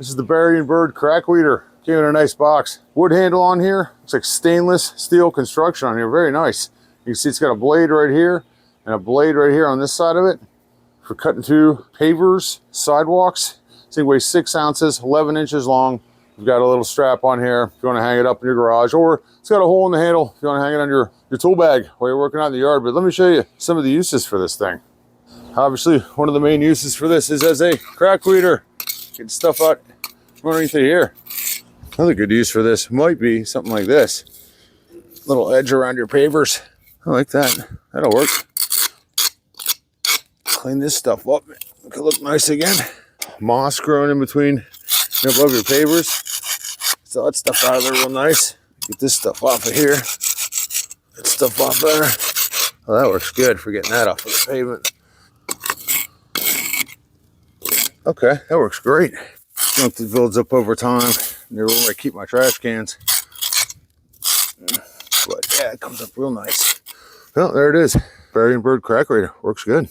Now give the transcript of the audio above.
This is the Berry&Bird Crack Weeder. Came in a nice box. Wood handle on here. Looks like stainless steel construction on here. Very nice. You can see it's got a blade right here and a blade right here on this side of it for cutting through pavers, sidewalks. This thing weighs 6 ounces, 11 inches long. We've got a little strap on here if you want to hang it up in your garage, or it's got a hole in the handle if you want to hang it on your tool bag while you're working out in the yard. But let me show you some of the uses for this thing. Obviously, one of the main uses for this is as a crack weeder. Getting stuff out from underneath here. Another good use for this might be something like this. Little edge around your pavers. I like that. That'll work. Clean this stuff up. It could look nice again. Moss growing in between above your pavers. So that stuff out of there real nice. Get this stuff off of here. That stuff off there. Oh, that works good for getting that off of the pavement. Okay, that works great. Junk that builds up over time. Near where I keep my trash cans. But yeah, it comes up real nice. Well, there it is. Berry&Bird Crack Weeder. Works good.